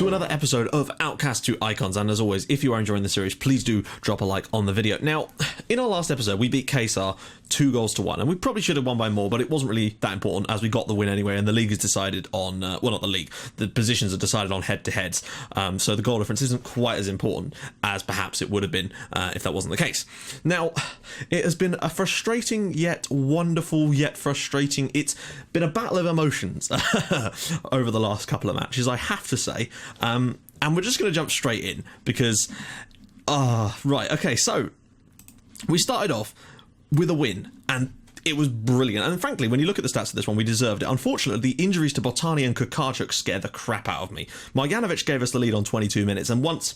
to another episode of Outcasts to Icons, and as always, if you are enjoying the series, please do drop a like on the video. Now, in our last episode, we beat Qaysar 2-1, and we probably should have won by more, but it wasn't really that important as we got the win anyway, and the league is decided on, well, not the league, the positions are decided on head-to-heads, so the goal difference isn't quite as important as perhaps it would have been if that wasn't the case. Now, it has been a frustrating yet wonderful yet frustrating, it's been a battle of emotions over the last couple of matches, I have to say, and we're just going to jump straight in because, right, okay, so we started off with a win, and it was brilliant. And frankly, when you look at the stats of this one, we deserved it. Unfortunately, the injuries to Botani and Kukarchuk scared the crap out of me. Marjanovic gave us the lead on 22 minutes, and once...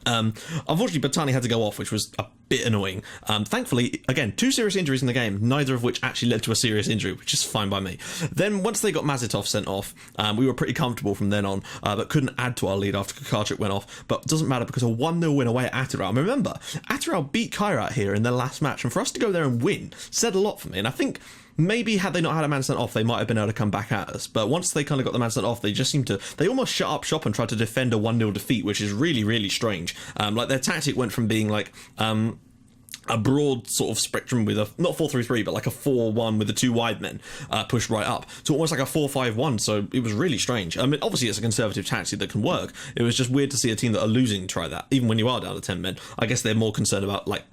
unfortunately, Botani had to go off, which was a bit annoying. Thankfully, again, 2 serious injuries in the game, neither of which actually led to a serious injury, which is fine by me. Then, once they got Mazitov sent off, we were pretty comfortable from then on, but couldn't add to our lead after Kukarchuk went off. But it doesn't matter because a 1-0 win away at Attirau. And remember, Attirau beat Kairat here in their last match, and for us to go there and win said a lot for me. And I think maybe had they not had a man sent off, they might have been able to come back at us. But once they kind of got the man sent off, they just seemed to... They almost shut up shop and tried to defend a 1-0 defeat, which is really, really strange. Like, their tactic went from being, like... a broad sort of spectrum with a, not 4-3-3, but like a 4-1 with the 2 wide men pushed right up to almost like a 4-5-1, so it was really strange. I mean, obviously it's a conservative tactic that can work. It was just weird to see a team that are losing try that, even when you are down to 10 men. I guess they're more concerned about, like,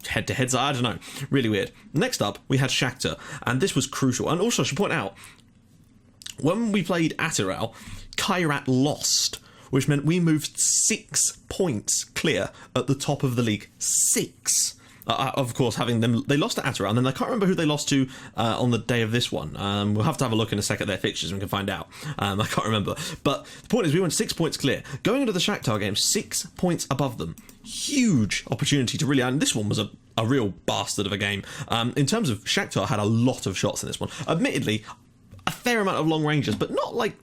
head-to-heads, I don't know. Really weird. Next up, we had Shakhtar, and this was crucial. And also, I should point out, when we played Attirau, Kairat lost, which meant we moved 6 points clear at the top of the league. 6. Of course, having them, they lost to Attirau, and then I can't remember who they lost to on the day of this one. We'll have to have a look in a sec at their fixtures and we can find out. I can't remember. But the point is, we went 6 points clear. Going into the Shakhtar game, 6 points above them. Huge opportunity to really, and this one was a real bastard of a game. In terms of Shakhtar, had a lot of shots in this one. Admittedly, a fair amount of long ranges, but not like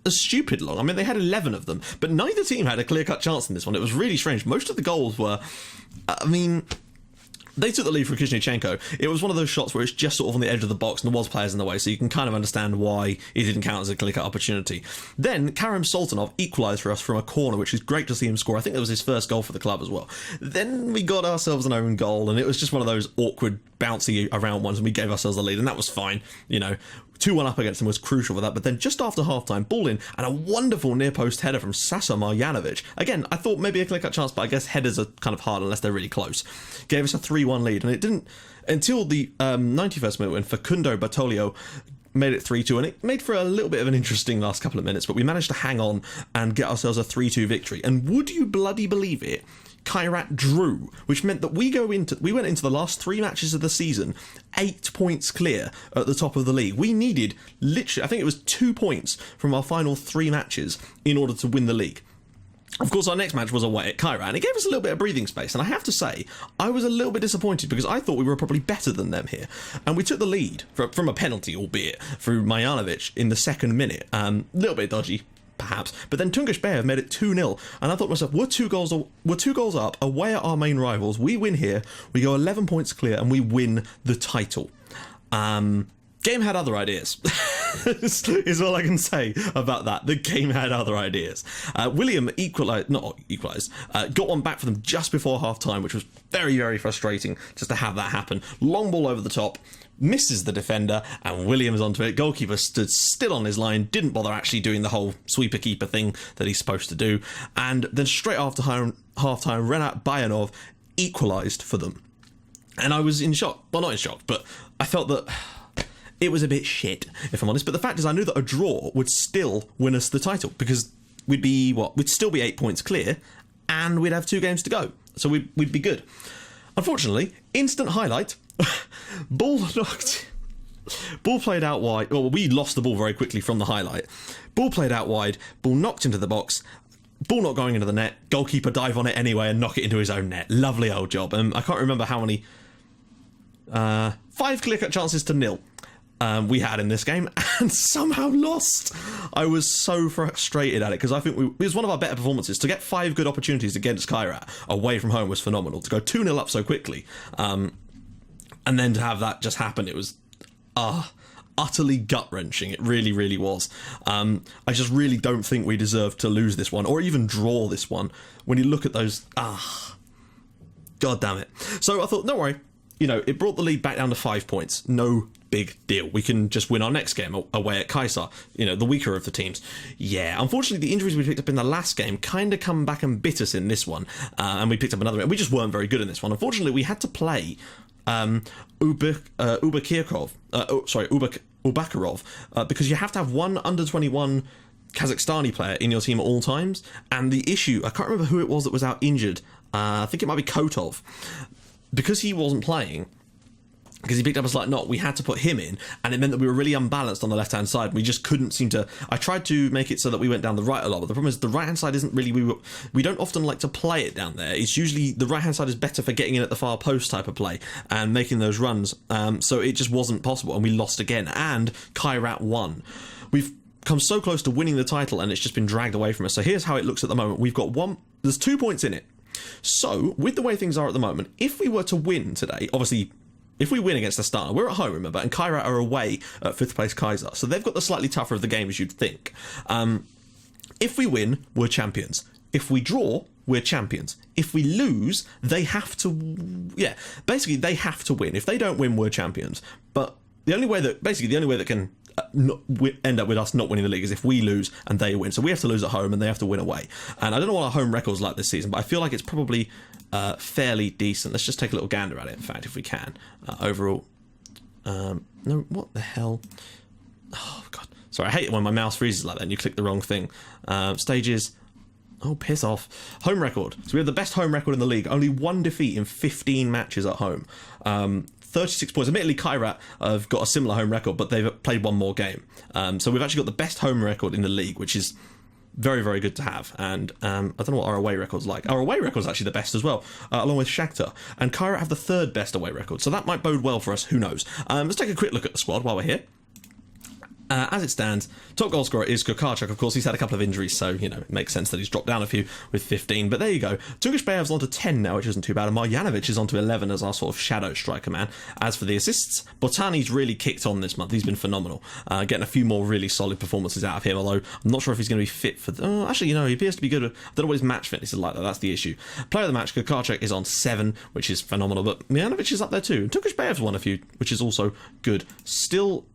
a stupid long. I mean, they had 11 of them, but neither team had a clear-cut chance in this one. It was really strange. Most of the goals were, I mean... They took the lead from Kuzhnichenko. It was one of those shots where it's just sort of on the edge of the box and there was players in the way, so you can kind of understand why it didn't count as a clear-cut opportunity. Then Karim Sultanov equalised for us from a corner, which is great to see him score. I think that was his first goal for the club as well. Then we got ourselves an own goal, and it was just one of those awkward, bouncy around ones, and we gave ourselves the lead, and that was fine. You know, 2-1 up against them was crucial for that. But then just after half-time, ball in, and a wonderful near-post header from Sasa Marjanovic. Again, I thought maybe a clear-cut chance, but I guess headers are kind of hard unless they're really close. Gave us a 3-1 lead, and it didn't until the 91st minute when Facundo Bartolio made it 3-2, and it made for a little bit of an interesting last couple of minutes, but we managed to hang on and get ourselves a 3-2 victory. And would you bloody believe it, Kairat drew, which meant that we went into the last 3 matches of the season 8 points clear at the top of the league. We needed literally, I think it was 2 points from our final 3 matches in order to win the league. Of course, our next match was away at Kairat, and it gave us a little bit of breathing space, and I have to say, I was a little bit disappointed because I thought we were probably better than them here. And we took the lead from a penalty, albeit, through Marjanovic in the 2nd minute. A little bit dodgy, perhaps, but then Tungush Bayev made it 2-0, and I thought to myself, we're two goals up away at our main rivals. We win here, we go 11 points clear, and we win the title. Game had other ideas, is all I can say about that. The game had other ideas. William got one back for them just before half-time, which was very, very frustrating just to have that happen. Long ball over the top, misses the defender, and Williams onto it. Goalkeeper stood still on his line, didn't bother actually doing the whole sweeper-keeper thing that he's supposed to do, and then straight after half-time, Renat Bayanov equalised for them. And I was in shock. Well, not in shock, but I felt that... it was a bit shit, if I'm honest. But the fact is, I knew that a draw would still win us the title because we'd still be 8 points clear and we'd have 2 games to go. So we'd be good. Unfortunately, instant highlight, ball played out wide. Well, we lost the ball very quickly from the highlight. Ball played out wide, ball knocked into the box, ball not going into the net, goalkeeper dive on it anyway and knock it into his own net. Lovely old job. I can't remember how many... 5 clear-cut chances to 0. We had in this game and somehow lost. I was so frustrated at it because I think it was one of our better performances. To get 5 good opportunities against Kairat away from home was phenomenal. To go 2-0 up so quickly and then to have that just happen, it was utterly gut-wrenching. It really, really was. I just really don't think we deserve to lose this one, or even draw this one. When you look at those, god damn it. So I thought, don't worry, it brought the lead back down to 5 points. No big deal. We can just win our next game away at Kaysar, the weaker of the teams. Yeah, unfortunately, the injuries we picked up in the last game kind of come back and bit us in this one, and we picked up another. We just weren't very good in this one. Unfortunately, we had to play Ubakarov, because you have to have one under-21 Kazakhstani player in your team at all times, and the issue, I can't remember who it was that was out injured, I think it might be Kotov, because he wasn't playing, because he picked up a slight knock, we had to put him in, and it meant that we were really unbalanced on the left-hand side. We just couldn't seem to... I tried to make it so that we went down the right a lot, but the problem is the right-hand side isn't really... We don't often like to play it down there. It's usually... The right-hand side is better for getting in at the far post type of play and making those runs, so it just wasn't possible, and we lost again, and Kairat won. We've come so close to winning the title, and it's just been dragged away from us. So here's how it looks at the moment. We've got one... There's 2 points in it. So, with the way things are at the moment, if we were to win today, obviously... If we win against Astana, we're at home, remember, and Kairat are away at 5th place Kaysar, so they've got the slightly tougher of the game, as you'd think. If we win, we're champions. If we draw, we're champions. If we lose, they have to... Yeah, basically, they have to win. If they don't win, we're champions. But the only way that can end up with us not winning the league is if we lose and they win. So we have to lose at home and they have to win away. And I don't know what our home record's like this season, but I feel like it's probably fairly decent. Let's just take a little gander at it, in fact, if we can. Overall. No, what the hell? Oh, God. Sorry, I hate it when my mouse freezes like that and you click the wrong thing. Stages. Oh, piss off. Home record. So we have the best home record in the league. Only 1 defeat in 15 matches at home. 36 points. Admittedly, Kairat have got a similar home record, but they've played one more game. So we've actually got the best home record in the league, which is very, very good to have. And I don't know what our away record's like. Our away record's actually the best as well, along with Shakhtar. And Kairat have the 3rd best away record, so that might bode well for us. Who knows? Let's take a quick look at the squad while we're here. As it stands, top goal scorer is Kukarchuk. Of course, he's had a couple of injuries, so, it makes sense that he's dropped down a few with 15. But there you go. Tungushbayev's on to 10 now, which isn't too bad. And Marjanovic is on to 11 as our sort of shadow striker man. As for the assists, Botani's really kicked on this month. He's been phenomenal. Getting a few more really solid performances out of him, although I'm not sure if he's going to be fit for... actually, he appears to be good. I don't know what his match fitness is like, though. That's the issue. Player of the match, Kukarchuk, is on 7, which is phenomenal. But Marjanovic is up there too. Tungushbayev's won a few, which is also good. Still...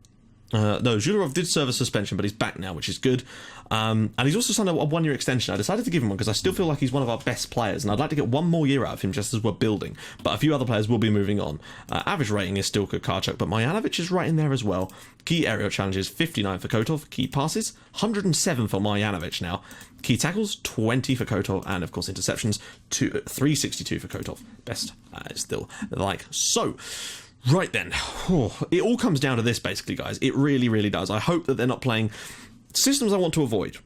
no, Zhularov did serve a suspension, but he's back now, which is good. And he's also signed a 1-year extension. I decided to give him one because I still feel like he's one of our best players, and I'd like to get 1 more year out of him just as we're building. But a few other players will be moving on. Average rating is still Kukarchuk, but Marjanovic is right in there as well. Key aerial challenges, 59 for Kotov. Key passes, 107 for Marjanovic now. Key tackles, 20 for Kotov, and of course interceptions, 362 for Kotov. Best is still like so. Right then, it all comes down to this basically, guys. It really, really does. I hope that they're not playing... Systems I want to avoid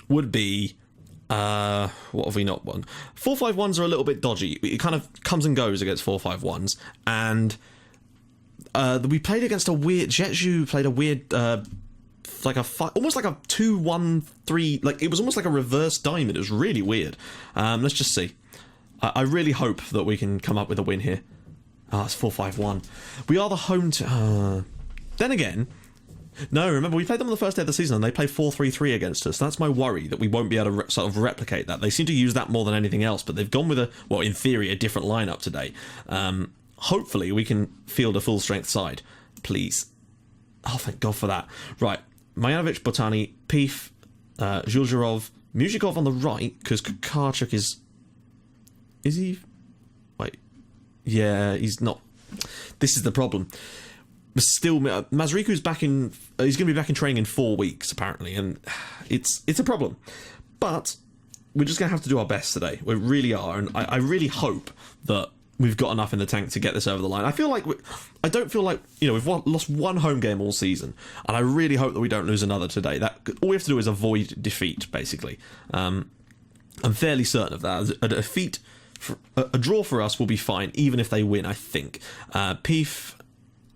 would be... what have we not won? 4-5-1s are a little bit dodgy. It kind of comes and goes against 4-5-1s. And we played against a weird... Jetju played a weird... almost like a 2-1-3... Like, it was almost like a reverse diamond. It was really weird. Let's just see. I really hope that we can come up with a win here. It's 4-5-1. We are the home to... Then again... No, remember, we played them on the first day of the season and they played 4-3-3 against us. That's my worry, that we won't be able to sort of replicate that. They seem to use that more than anything else, but they've gone with in theory, a different lineup today. Hopefully, we can field a full-strength side. Please. Oh, thank God for that. Right. Marjanovic, Botani, Pif, Zhuzharov, Muzhikov on the right, because Kukarchuk is... Is he... Wait. Yeah, he's not... This is the problem. Still, Mazriku's back in... he's going to be back in training in 4 weeks, apparently, and it's a problem. But we're just going to have to do our best today. We really are, and I really hope that we've got enough in the tank to get this over the line. I don't feel like, we've lost 1 home game all season, and I really hope that we don't lose another today. All we have to do is avoid defeat, basically. I'm fairly certain of that. A defeat... A draw for us will be fine, even if they win, I think. Pif...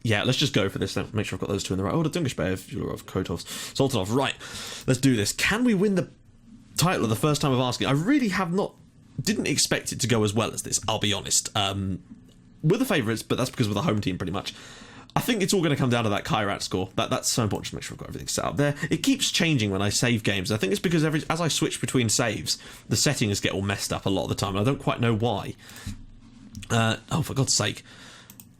Yeah, let's just go for this. Make sure I've got those 2 in the right order. Dungushbayev, Zhularov, Kotov, Soltanov. Right, let's do this. Can we win the title the first time of asking? I really didn't expect it to go as well as this, I'll be honest. We're the favourites, but that's because we're the home team, pretty much. I think it's all going to come down to that Kairat score. That's so important to make sure I've got everything set up there. It keeps changing when I save games. I think it's because as I switch between saves, the settings get all messed up a lot of the time, and I don't quite know why. Oh, for God's sake.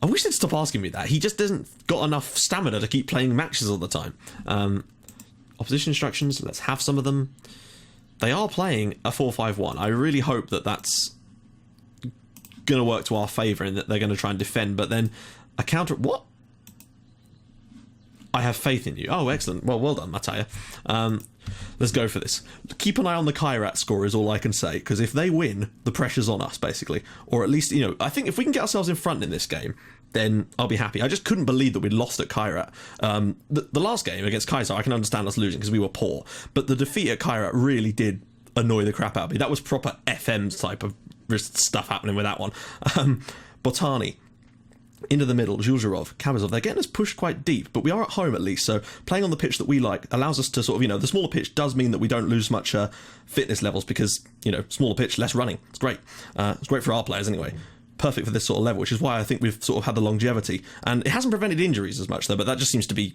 I wish they'd stop asking me that. He just doesn't got enough stamina to keep playing matches all the time. Opposition instructions, let's have some of them. They are playing a 4-5-1. I really hope that that's going to work to our favour and that they're going to try and defend, but then a counter... What? I have faith in you. Oh, excellent. Well done, Mattia. Let's go for this. Keep an eye on the Kairat score is all I can say, because if they win, the pressure's on us, basically. Or at least, I think if we can get ourselves in front in this game, then I'll be happy. I just couldn't believe that we'd lost at Kairat. The last game against Kaiser, I can understand us losing because we were poor, but the defeat at Kairat really did annoy the crap out of me. That was proper FM type of stuff happening with that one. Botani. Into the middle, Zhuzharov, Kamazov, they're getting us pushed quite deep, but we are at home at least, so playing on the pitch that we like allows us to sort of, the smaller pitch does mean that we don't lose much fitness levels because, smaller pitch, less running. It's great. It's great for our players anyway. Perfect for this sort of level, which is why I think we've sort of had the longevity. And it hasn't prevented injuries as much, though, but that just seems to be...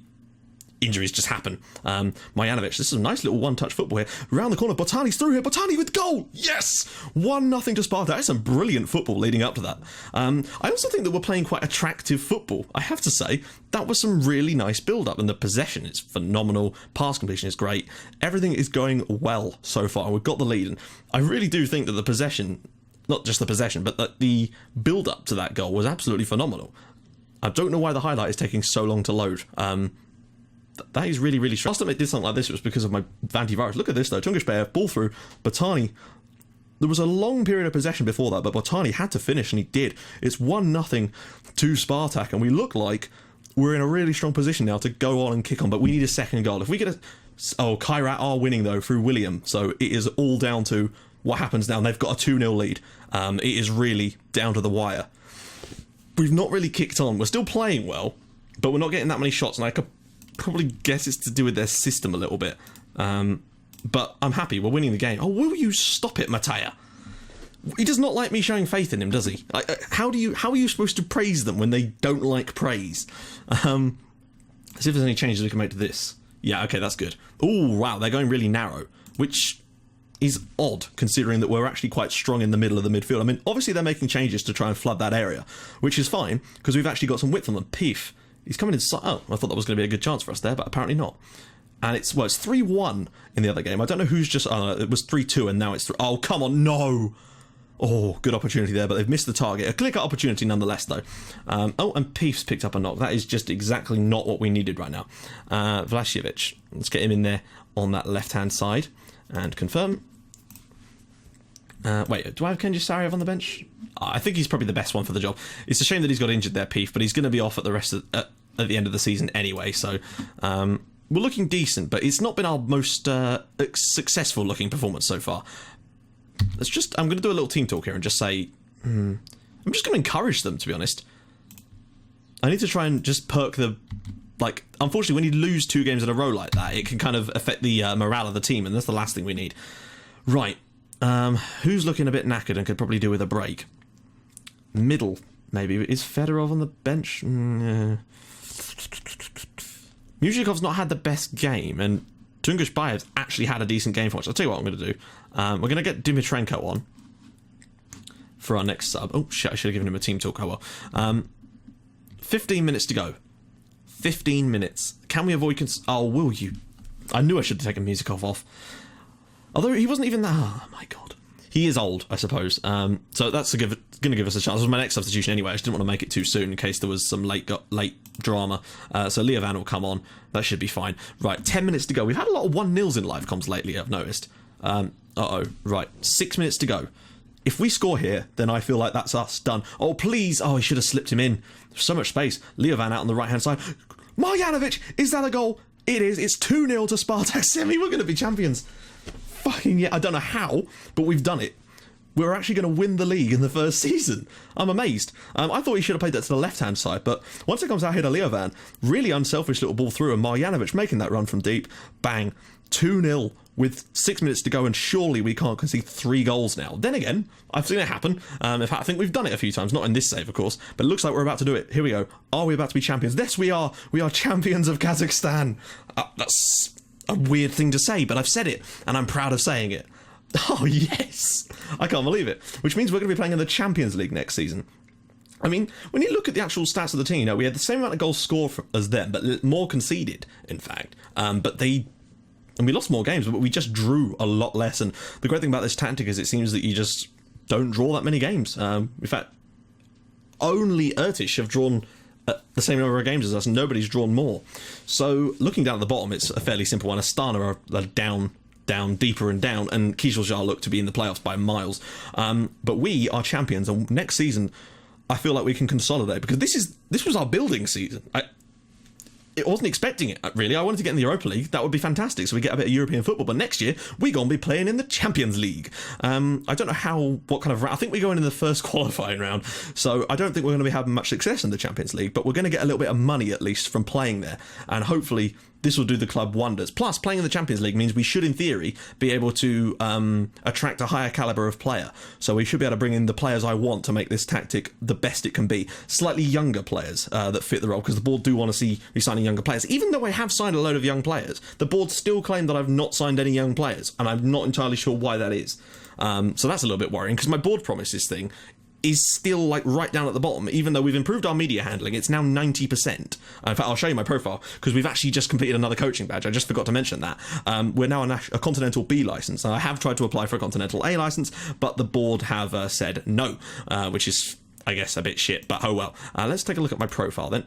Injuries just happen. Marjanovic, this is a nice little one-touch football here. Round the corner, Botani's through here. Botani with goal! Yes! 1-0 to Sparta. That's some brilliant football leading up to that. I also think that we're playing quite attractive football. I have to say, that was some really nice build-up, and the possession is phenomenal. Pass completion is great. Everything is going well so far. We've got the lead, and I really do think that the possession, not just the possession, but that the build-up to that goal was absolutely phenomenal. I don't know why the highlight is taking so long to load. That is really, really strange. Last time it did something like this, it was because of my antivirus. Look at this, though. Tungushbayev, ball through. Botani. There was a long period of possession before that, but Botani had to finish, and he did. It's 1-0 to Spartak, and we look like we're in a really strong position now to go on and kick on, but we need a second goal. If we get a... Oh, Kairat are winning, though, through William, so it is all down to what happens now. They've got a 2-0 lead. It is really down to the wire. We've not really kicked on. We're still playing well, but we're not getting that many shots, and I could probably guess it's to do with their system a little bit. But I'm happy. We're winning the game. Oh, will you stop it, Mattia? He does not like me showing faith in him, does he? How are you supposed to praise them when they don't like praise? Let's see if there's any changes we can make to this. Yeah, okay, that's good. Oh, wow, they're going really narrow, which is odd, considering that we're actually quite strong in the middle of the midfield. I mean, obviously they're making changes to try and flood that area, which is fine, because we've actually got some width on them. Peef. He's coming inside. Oh, I thought that was going to be a good chance for us there, but apparently not. And it's 3-1 in the other game. I don't know who's just... it was 3-2 and now it's... Oh, come on, no! Oh, good opportunity there, but they've missed the target. A clear-cut opportunity nonetheless, though. Oh, and Peef's picked up a knock. That is just exactly not what we needed right now. Vlasiewicz. Let's get him in there on that left-hand side. And confirm. Wait, do I have Kenji Sariev on the bench? I think he's probably the best one for the job. It's a shame that he's got injured there, Peef, but he's going to be off at at the end of the season anyway, so we're looking decent, but it's not been our most successful looking performance so far. I'm going to do a little team talk here and just say, I'm just going to encourage them, to be honest. I need to try and just perk the... unfortunately, when you lose 2 games in a row like that, it can kind of affect the morale of the team, and that's the last thing we need. Right. Who's looking a bit knackered and could probably do with a break? Middle, maybe. Is Fedorov on the bench? Muzhikov's not had the best game, and Tungushbayev's actually had a decent game for us. I'll tell you what I'm going to do. We're going to get Dimitrenko on for our next sub. Oh, shit, I should have given him a team talk. Oh, well. 15 minutes to go. 15 minutes. Can we avoid... Oh, will you... I knew I should have taken Muzhikov off. Although he wasn't even that... Oh, my God. He is old, I suppose. So that's going to give us a chance. This was my next substitution anyway. I just didn't want to make it too soon in case there was some late drama. So Leovan will come on. That should be fine. Right, 10 minutes to go. We've had a lot of 1-0s in live comms lately, I've noticed. Uh-oh. Right, 6 minutes to go. If we score here, then I feel like that's us done. Oh, please. Oh, he should have slipped him in. There's so much space. Leovan out on the right-hand side. Marjanovic! Is that a goal? It is. It's 2-0 to Spartak Semi. We're going to be champions. Fucking yeah, I don't know how, but we've done it. We're actually going to win the league in the first season. I'm amazed. I thought he should have played that to the left-hand side, but once it comes out here to Leovan, really unselfish little ball through, and Marjanovic making that run from deep. Bang. 2-0. with 6 minutes to go, and surely we can't concede 3 goals now. Then again, I've seen it happen. In fact, I think we've done it a few times, not in this save, of course, but it looks like we're about to do it. Here we go. Are we about to be champions? Yes, we are. We are champions of Kazakhstan. That's a weird thing to say, but I've said it, and I'm proud of saying it. Oh, yes. I can't believe it. Which means we're going to be playing in the Champions League next season. I mean, when you look at the actual stats of the team, you know, we had the same amount of goals scored as them, but more conceded, in fact. And we lost more games, but we just drew a lot less. And the great thing about this tactic is it seems that you just don't draw that many games. In fact, only Ertish have drawn the same number of games as us, and nobody's drawn more. So looking down at the bottom, it's a fairly simple one. Astana are down, deeper and down, and Kiziljar look to be in the playoffs by miles. But we are champions, and next season, I feel like we can consolidate, because this was our building season. I wasn't expecting it, really. I wanted to get in the Europa League. That would be fantastic, so we get a bit of European football. But next year, we're going to be playing in the Champions League. I don't know what kind of... I think we're going in the first qualifying round, so I don't think we're going to be having much success in the Champions League, but we're going to get a little bit of money, at least, from playing there. And hopefully, this will do the club wonders. Plus, playing in the Champions League means we should, in theory, be able to attract a higher calibre of player. So we should be able to bring in the players I want to make this tactic the best it can be. Slightly younger players that fit the role, because the board do want to see me signing younger players. Even though I have signed a load of young players, the board still claim that I've not signed any young players, and I'm not entirely sure why that is. So that's a little bit worrying, because my board promises thing is still like right down at the bottom. Even though we've improved our media handling, it's now 90%. In fact, I'll show you my profile, because we've actually just completed another coaching badge. I just forgot to mention that. We're now a Continental B licence. Now, I have tried to apply for a Continental A licence, but the board have said no, which is, I guess, a bit shit, but oh well. Let's take a look at my profile then.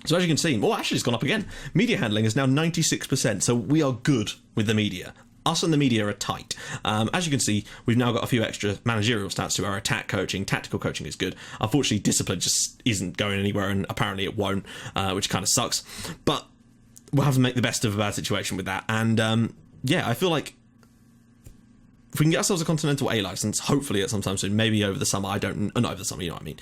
So as you can see, actually it's gone up again. Media handling is now 96%, so we are good with the media. Us and the media are tight. As you can see, we've now got a few extra managerial stats to our attack coaching. Tactical coaching is good. Unfortunately, discipline just isn't going anywhere, and apparently it won't, which kind of sucks. But we'll have to make the best of a bad situation with that. And yeah, I feel like if we can get ourselves a Continental A licence, hopefully at some time soon, maybe over the summer, not over the summer, you know what I mean.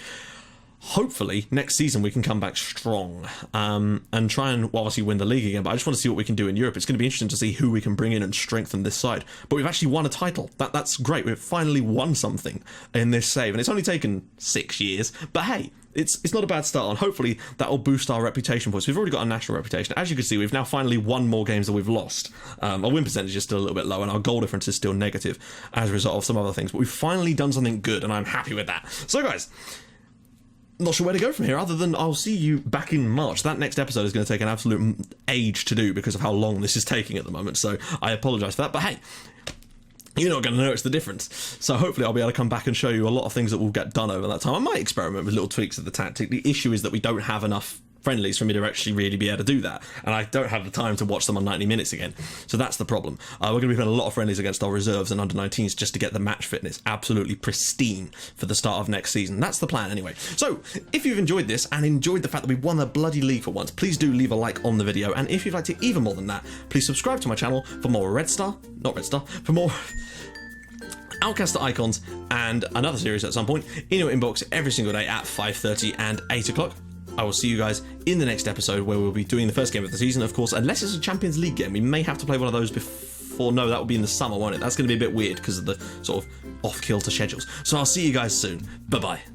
Hopefully, next season we can come back strong and try and obviously win the league again, but I just want to see what we can do in Europe. It's going to be interesting to see who we can bring in and strengthen this side. But we've actually won a title. That's great. We've finally won something in this save, and it's only taken 6 years, but hey, it's not a bad start, and hopefully that will boost our reputation points. We've already got a national reputation. As you can see, we've now finally won more games than we've lost. Our win percentage is still a little bit low, and our goal difference is still negative as a result of some other things, but we've finally done something good, and I'm happy with that. So guys, not sure where to go from here, other than I'll see you back in March. That next episode is going to take an absolute age to do because of how long this is taking at the moment, so I apologise for that. But hey, you're not going to notice the difference. So hopefully I'll be able to come back and show you a lot of things that will get done over that time. I might experiment with little tweaks of the tactic. The issue is that we don't have enough friendlies for me to actually really be able to do that, and I don't have the time to watch them on 90 minutes again, so that's the problem. We're going to be playing a lot of friendlies against our reserves and under-19s just to get the match fitness absolutely pristine for the start of next season. That's the plan anyway. So if you've enjoyed this and enjoyed the fact that we won the bloody league for once, please do leave a like on the video, and if you'd like to even more than that, please subscribe to my channel for more for more Outcasts to Icons and another series at some point in your inbox every single day at 5:30 and 8 o'clock. I will see you guys in the next episode, where we'll be doing the first game of the season, of course, unless it's a Champions League game. We may have to play one of those before. No, that will be in the summer, won't it? That's going to be a bit weird because of the sort of off-kilter schedules. So I'll see you guys soon. Bye-bye.